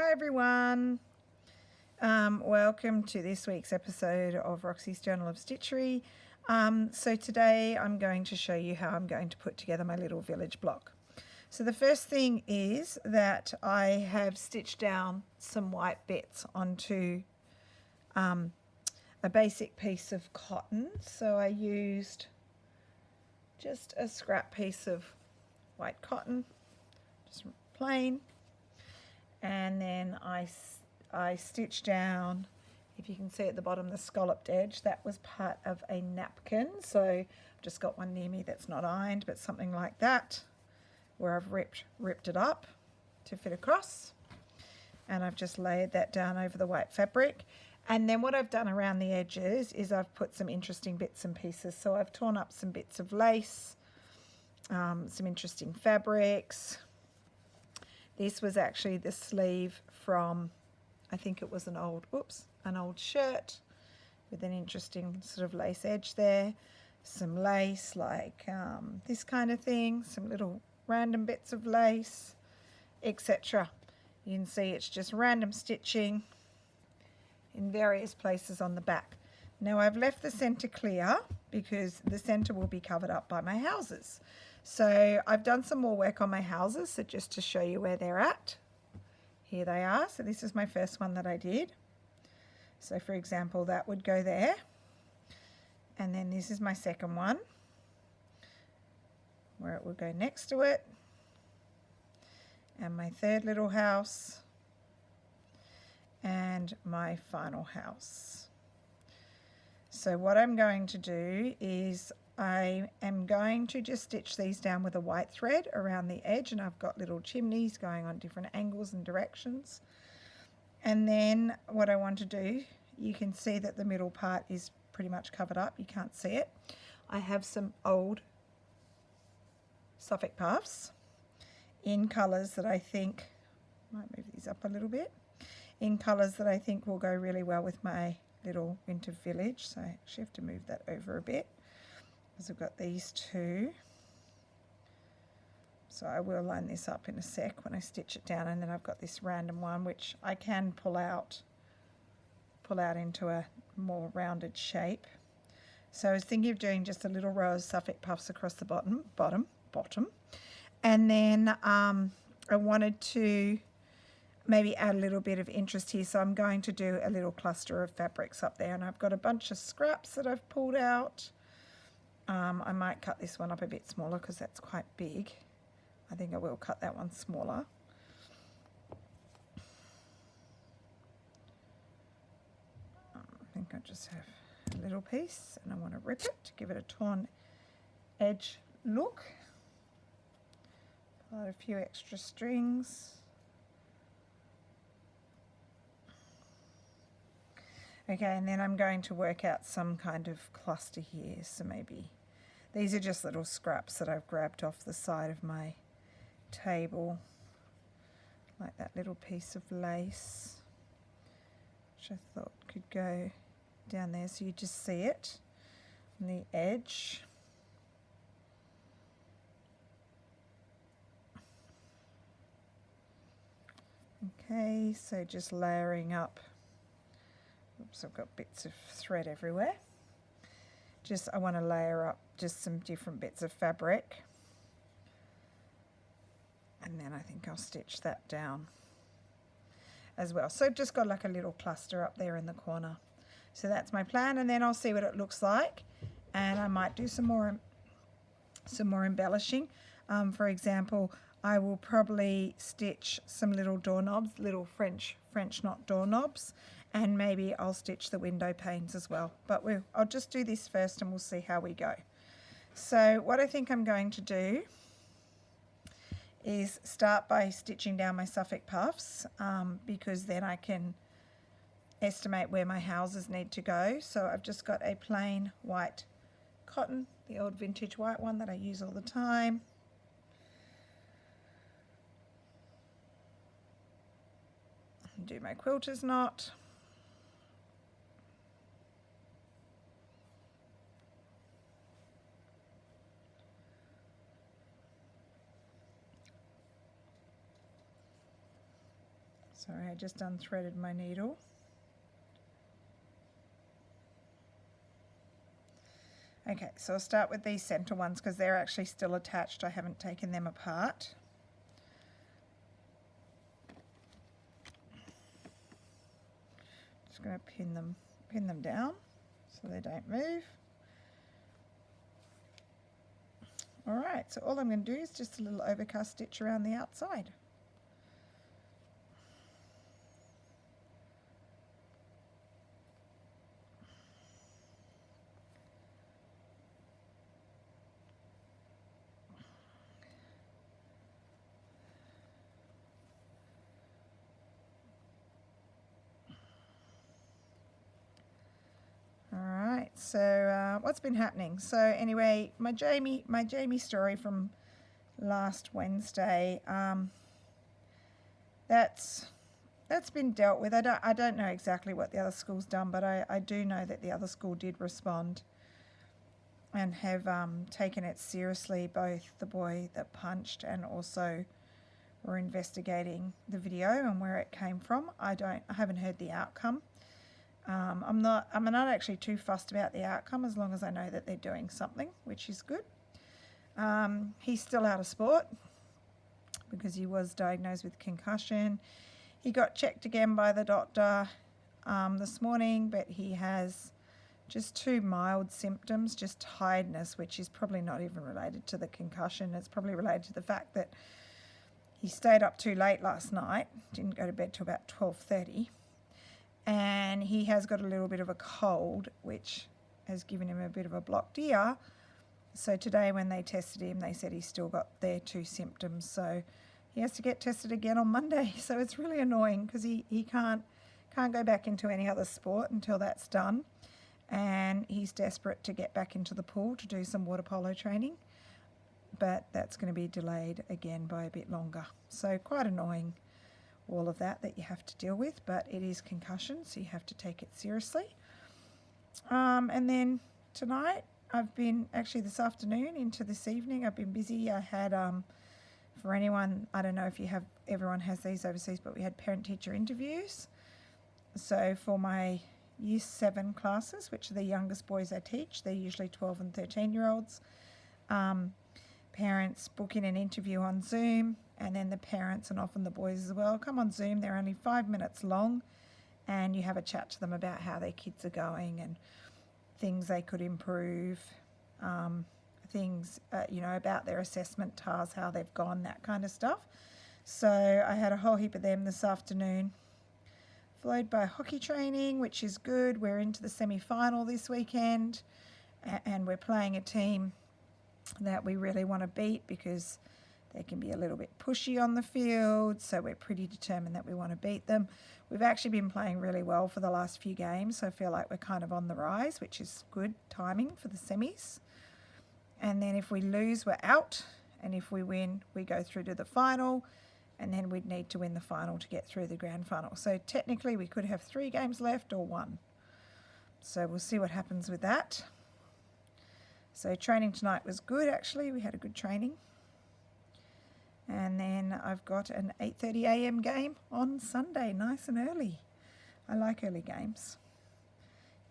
Hi everyone, welcome to this week's episode of Roxy's Journal of Stitchery. So today I'm going to show you how I'm going to put together my little village block. So the first thing is that I have stitched down some white bits onto a basic piece of cotton. So I used just a scrap piece of white cotton, just plain. And then I stitched down, if you can see at the bottom, the scalloped edge. That was part of a napkin. So I've just got one near me that's not ironed, but something like that, where I've ripped it up to fit across. And I've just layered that down over the white fabric. And then what I've done around the edges is I've put some interesting bits and pieces. So I've torn up some bits of lace, some interesting fabrics. This was actually the sleeve from, I think it was an old shirt with an interesting sort of lace edge there. Some lace like this kind of thing, some little random bits of lace, etc. You can see it's just random stitching in various places on the back. Now I've left the center clear because the center will be covered up by my houses. So I've done some more work on my houses, so just to show you where they're at. Here they are. So this is my first one that I did. So for example, that would go there. And then this is my second one, where it would go next to it. And my third little house. And my final house. So what I'm going to do is I am going to just stitch these down with a white thread around the edge, and I've got little chimneys going on different angles and directions. And then what I want to do, you can see that the middle part is pretty much covered up. You can't see it. I have some old Suffolk puffs in colours that I think, might move these up a little bit, in colours that I think will go really well with my little winter village. So I actually have to move that over a bit, because I've got these two. So I will line this up in a sec when I stitch it down, and then I've got this random one which I can pull out into a more rounded shape. So I was thinking of doing just a little row of Suffolk puffs across the bottom, and then I wanted to maybe add a little bit of interest here, so I'm going to do a little cluster of fabrics up there, and I've got a bunch of scraps that I've pulled out. I might cut this one up a bit smaller because that's quite big. I think I will cut that one smaller. I think I just have a little piece, and I want to rip it to give it a torn edge look. Pull out a few extra strings. Okay, and then I'm going to work out some kind of cluster here. So maybe these are just little scraps that I've grabbed off the side of my table, like that little piece of lace, which I thought could go down there so you just see it on the edge. Okay, so just layering up. Oops, I've got bits of thread everywhere. I want to layer up just some different bits of fabric. And then I think I'll stitch that down as well. So I've just got like a little cluster up there in the corner. So that's my plan, and then I'll see what it looks like. And I might do some more embellishing. For example, I will probably stitch some little doorknobs, little French knot doorknobs, and maybe I'll stitch the window panes as well. But I'll just do this first and we'll see how we go. So what I think I'm going to do is start by stitching down my Suffolk puffs, because then I can estimate where my houses need to go. So I've just got a plain white cotton, the old vintage white one that I use all the time. Do my quilter's knot. Sorry, I just unthreaded my needle. Okay, so I'll start with these center ones because they're actually still attached. I haven't taken them apart. Just going to pin them down so they don't move. All right, so all I'm going to do is just a little overcast stitch around the outside. So what's been happening? So anyway, my Jamie story from last Wednesday, that's been dealt with. I don't know exactly what the other school's done, but I do know that the other school did respond and have taken it seriously, both the boy that punched and also were investigating the video and where it came from. I haven't heard the outcome. I'm not actually too fussed about the outcome as long as I know that they're doing something, which is good. He's still out of sport because he was diagnosed with concussion. He got checked again by the doctor this morning, but he has just 2 mild symptoms, just tiredness, which is probably not even related to the concussion. It's probably related to the fact that he stayed up too late last night, didn't go to bed till about 12:30. And he has got a little bit of a cold, which has given him a bit of a blocked ear. So today when they tested him, they said he's still got their 2 symptoms. So he has to get tested again on Monday. So it's really annoying because he can't go back into any other sport until that's done. And he's desperate to get back into the pool to do some water polo training. But that's going to be delayed again by a bit longer. So quite annoying. All of that you have to deal with, but it is concussion, so you have to take it seriously. And then tonight, actually this afternoon into this evening, I've been busy. I had, for anyone, I don't know if everyone has these overseas, but we had parent-teacher interviews. So for my Year 7 classes, which are the youngest boys I teach, they're usually 12 and 13-year-olds, parents book in an interview on Zoom, and then the parents and often the boys as well come on Zoom. They're only 5 minutes long, and you have a chat to them about how their kids are going and things they could improve, things about their assessment tasks, how they've gone, that kind of stuff. So I had a whole heap of them this afternoon, followed by hockey training, which is good. We're into the semi-final this weekend, and we're playing a team that we really want to beat because they can be a little bit pushy on the field, so we're pretty determined that we want to beat them. We've actually been playing really well for the last few games, so I feel like we're kind of on the rise, which is good timing for the semis. And then if we lose, we're out, and if we win, we go through to the final, and then we'd need to win the final to get through the grand final. So technically we could have 3 games left or 1. So we'll see what happens with that. So training tonight was good, actually. We had a good training. And then I've got an 8:30 a.m. game on Sunday, nice and early. I like early games.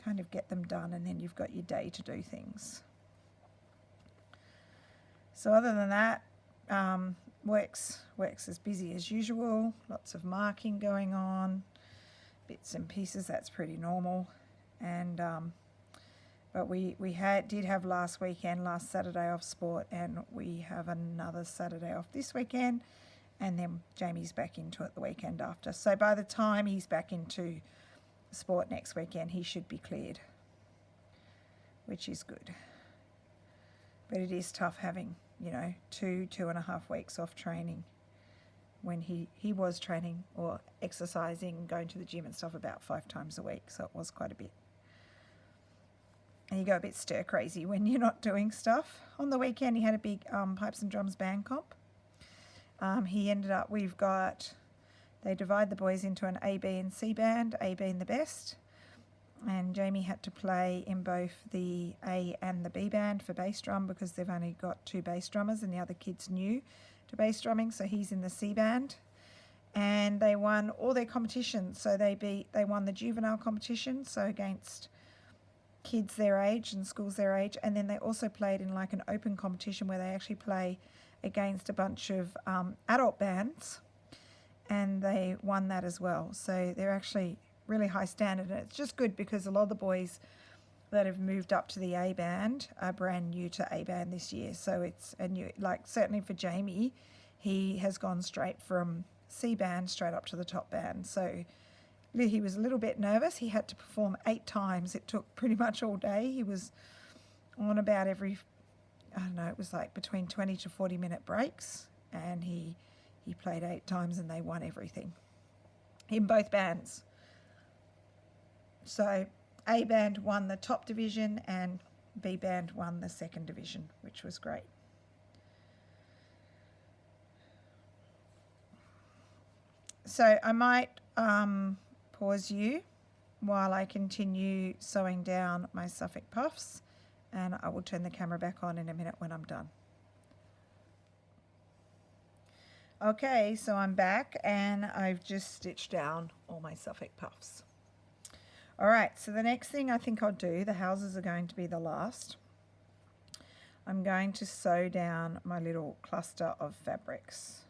Kind of get them done, and then you've got your day to do things. So other than that, work's as busy as usual. Lots of marking going on, bits and pieces. That's pretty normal. And but we did have last Saturday off sport, and we have another Saturday off this weekend, and then Jamie's back into it the weekend after. So by the time he's back into sport next weekend, he should be cleared, which is good. But it is tough having, 2.5 weeks off training when he was training or exercising, going to the gym and stuff about 5 times a week, so it was quite a bit. And you go a bit stir crazy when you're not doing stuff. On the weekend, he had a big pipes and drums band comp. They divide the boys into an A, B and C band, A being the best. And Jamie had to play in both the A and the B band for bass drum because they've only got 2 bass drummers and the other kid's new to bass drumming, so he's in the C band. and they won all their competitions. So they won the juvenile competition, so against kids their age and schools their age, and then they also played in like an open competition where they actually play against a bunch of adult bands, and they won that as well. So they're actually really high standard, and it's just good because a lot of the boys that have moved up to the A band are brand new to A band this year. So it's a new, like certainly for Jamie, he has gone straight from C band straight up to the top band. So he was a little bit nervous. He had to perform 8 times. It took pretty much all day. He was on about every, I don't know, it was like between 20 to 40-minute breaks, and he played 8 times and they won everything in both bands. So A band won the top division and B band won the second division, which was great. So I might pause you while I continue sewing down my Suffolk puffs, and I will turn the camera back on in a minute when I'm done. Okay, so I'm back and I've just stitched down all my Suffolk puffs. All right, so the next thing I think I'll do, the houses are going to be the last. I'm going to sew down my little cluster of fabrics.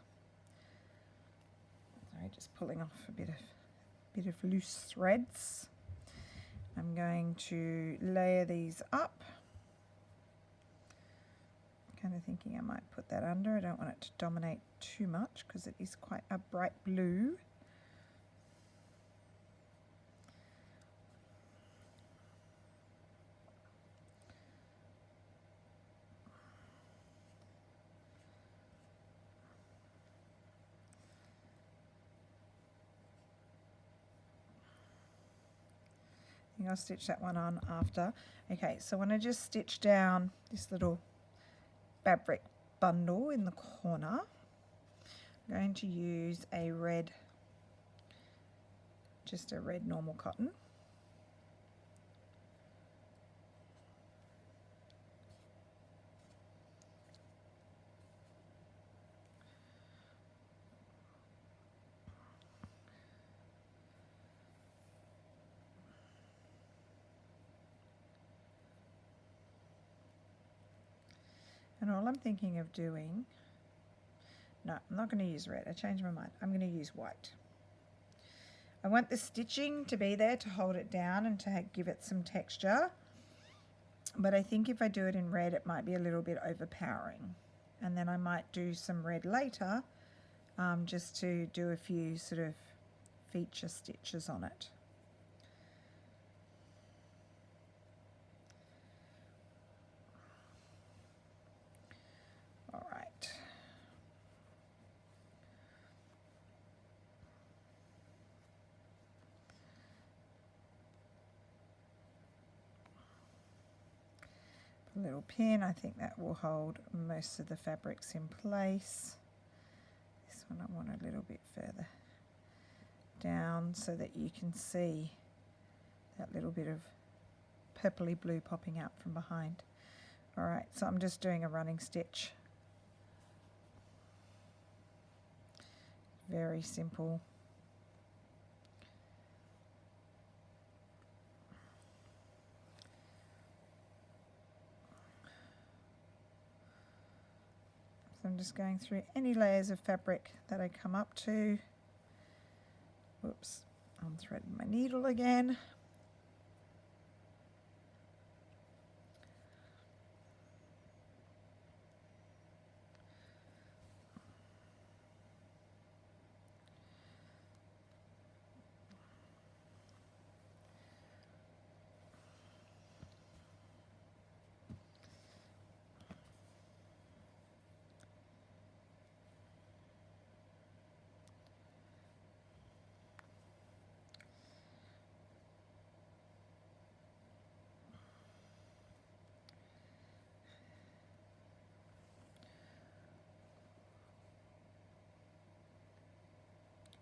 Sorry, just pulling off a bit of loose threads. I'm going to layer these up. Kind of thinking I might put that under. I don't want it to dominate too much because it is quite a bright blue. I think I'll stitch that one on after. Okay, so I want to just stitch down this little fabric bundle in the corner. I'm going to use a red, just a red normal cotton. And all I'm thinking of doing, no, I'm not going to use red. I changed my mind. I'm going to use white. I want the stitching to be there to hold it down and to give it some texture. But I think if I do it in red, it might be a little bit overpowering. And then I might do some red later, just to do a few sort of feature stitches on it. All right. A little pin, I think that will hold most of the fabrics in place. This one I want a little bit further down so that you can see that little bit of purpley blue popping out from behind. All right, so I'm just doing a running stitch. Very simple. So I'm just going through any layers of fabric that I come up to. Whoops, I'm threading my needle again.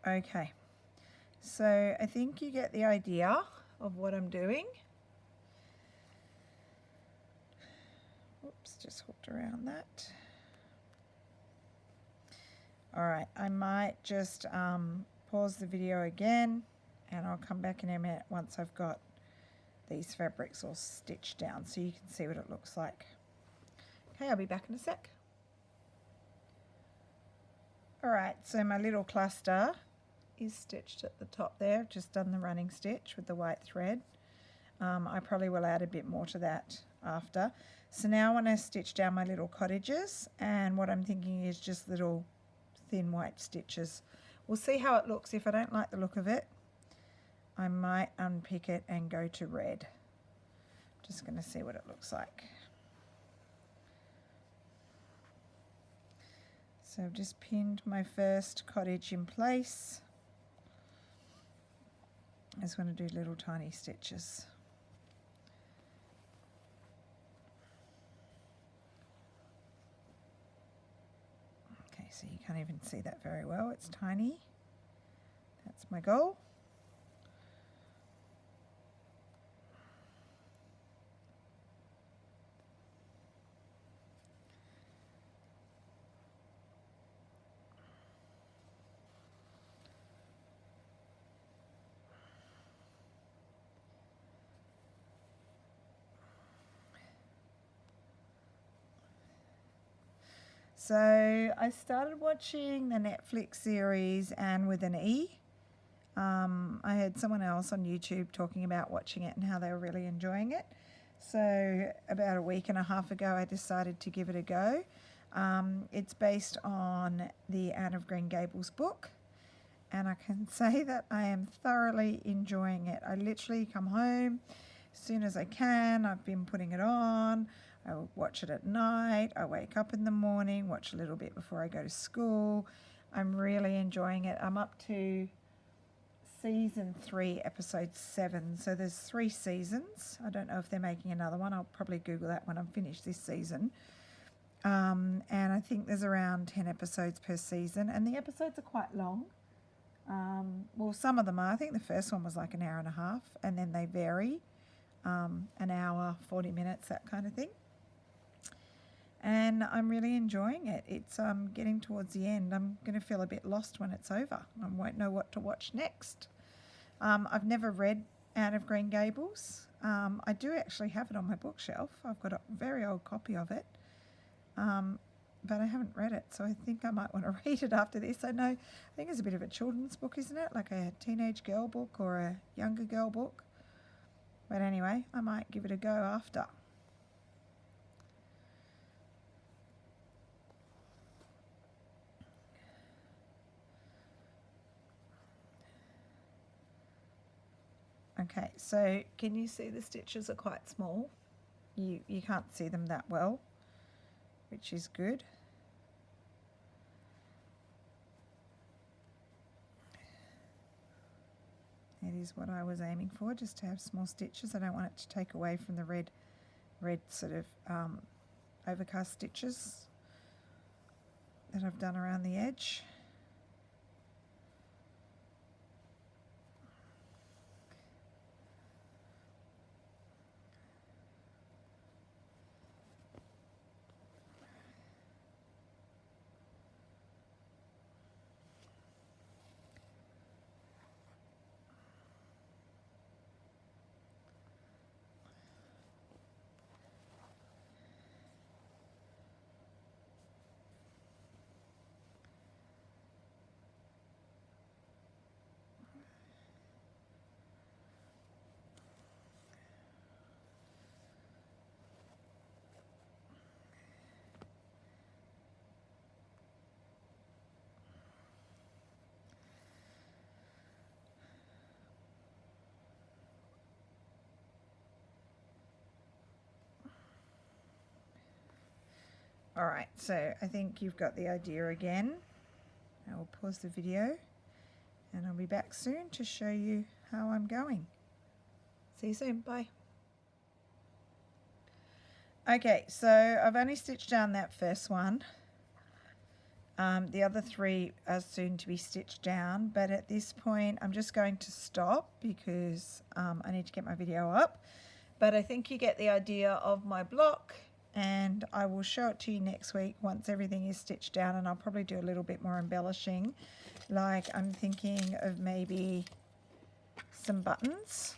Okay, so I think you get the idea of what I'm doing. Oops, just hooked around that. Alright, I might just pause the video again and I'll come back in a minute once I've got these fabrics all stitched down so you can see what it looks like. Okay, I'll be back in a sec. Alright, so my little cluster is stitched at the top there. I've just done the running stitch with the white thread. I probably will add a bit more to that after. So now I want to stitch down my little cottages, and what I'm thinking is just little thin white stitches. We'll see how it looks. If I don't like the look of it, I might unpick it and go to red. Just going to see what it looks like. So I've just pinned my first cottage in place. I just want to do little tiny stitches. Okay, so you can't even see that very well. It's tiny. That's my goal. So I started watching the Netflix series Anne with an E. I heard someone else on YouTube talking about watching it and how they were really enjoying it. So about a week and a half ago I decided to give it a go. It's based on the Anne of Green Gables book, and I can say that I am thoroughly enjoying it. I literally come home as soon as I can. I've been putting it on. I watch it at night, I wake up in the morning, watch a little bit before I go to school. I'm really enjoying it. I'm up to season 3, episode 7. So there's 3 seasons. I don't know if they're making another one. I'll probably Google that when I'm finished this season. And I think there's around 10 episodes per season, and the episodes are quite long. Well, some of them are. I think the first one was like an hour and a half, and then they vary. An hour, 40 minutes, that kind of thing. And I'm really enjoying it. It's getting towards the end. I'm going to feel a bit lost when it's over. I won't know what to watch next. I've never read Anne of Green Gables. I do actually have it on my bookshelf. I've got a very old copy of it. But I haven't read it, so I think I might want to read it after this. I think it's a bit of a children's book, isn't it? Like a teenage girl book or a younger girl book. But anyway, I might give it a go after. Okay, so can you see the stitches are quite small? You can't see them that well, which is good. It is what I was aiming for, just to have small stitches. I don't want it to take away from the red sort of overcast stitches that I've done around the edge. Alright, so I think you've got the idea again. I will pause the video and I'll be back soon to show you how I'm going. See you soon, bye. Okay, so I've only stitched down that first one. The other 3 are soon to be stitched down, but at this point I'm just going to stop because I need to get my video up. But I think you get the idea of my block and I will show it to you next week once everything is stitched down, and I'll probably do a little bit more embellishing. Like I'm thinking of maybe some buttons,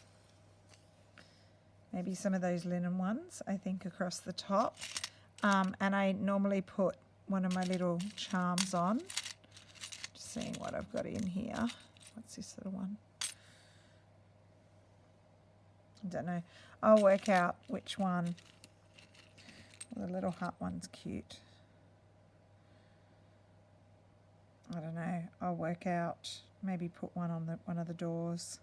maybe some of those linen ones I think across the top, and I normally put one of my little charms on. Just seeing what I've got in here. What's this little one? I don't know. I'll work out which one. Well, the little heart one's cute. I don't know. I'll work out. Maybe put one on one of the doors.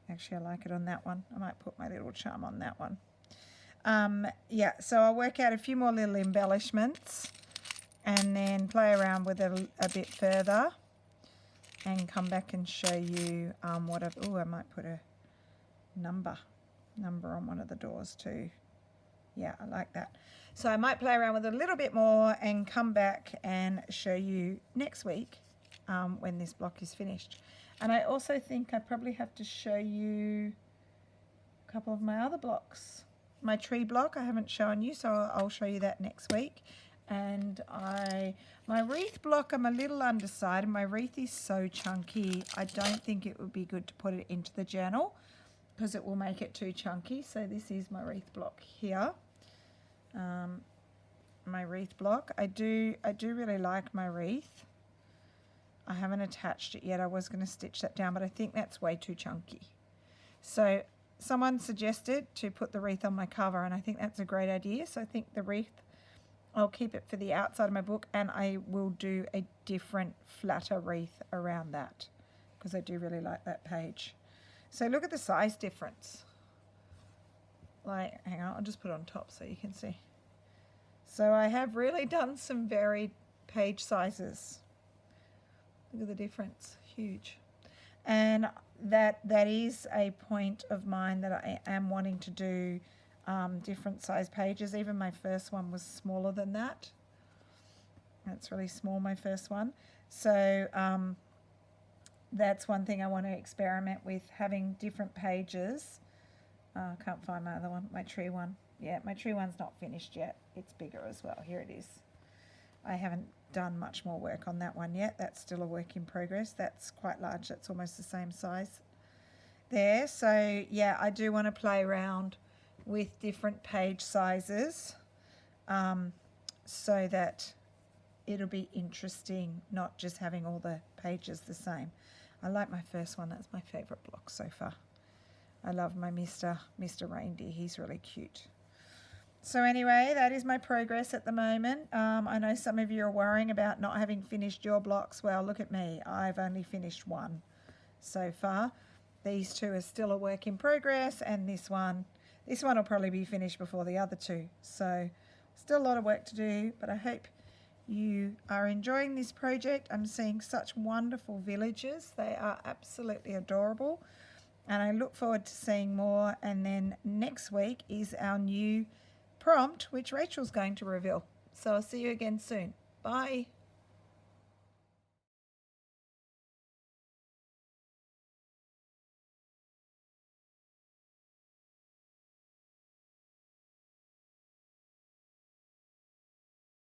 Actually, I like it on that one. I might put my little charm on that one. Yeah, so I'll work out a few more little embellishments and then play around with it a bit further and come back and show you what I've... Oh, I might put a number on one of the doors too. Yeah, I like that. So I might play around with it a little bit more and come back and show you next week when this block is finished. And I also think I probably have to show you a couple of my other blocks. My tree block I haven't shown you, so I'll show you that next week. And my wreath block, I'm a little undecided. My wreath is so chunky, I don't think it would be good to put it into the journal because it will make it too chunky. So this is my wreath block here. My wreath block. I do really like my wreath. I haven't attached it yet. I was going to stitch that down, but I think that's way too chunky. So someone suggested to put the wreath on my cover, and I think that's a great idea. So I think the wreath, I'll keep it for the outside of my book, and I will do a different flatter wreath around that because I do really like that page. So look at the size difference. Like, hang on, I'll just put it on top so you can see. So I have really done some varied page sizes. Look at the difference, huge. And that is a point of mine that I am wanting to do different size pages. Even my first one was smaller than that. That's really small, my first one. So that's one thing I want to experiment with, having different pages. I can't find my other one, my tree one. Yeah, my tree one's not finished yet. It's bigger as well. Here it is. I haven't done much more work on that one yet. That's still a work in progress. That's quite large. That's almost the same size there. So yeah, I do want to play around with different page sizes so that it'll be interesting, not just having all the pages the same. I like my first one. That's my favorite block so far. I love my Mr. Reindeer. He's really cute. So anyway, that is my progress at the moment. I know some of you are worrying about not having finished your blocks. Well, look at me. I've only finished one so far. These two are still a work in progress, and this one will probably be finished before the other two. So still a lot of work to do, but I hope you are enjoying this project. I'm seeing such wonderful villages. They are absolutely adorable, and I look forward to seeing more. And then next week is our new prompt, which Rachel's going to reveal. So I'll see you again soon. Bye.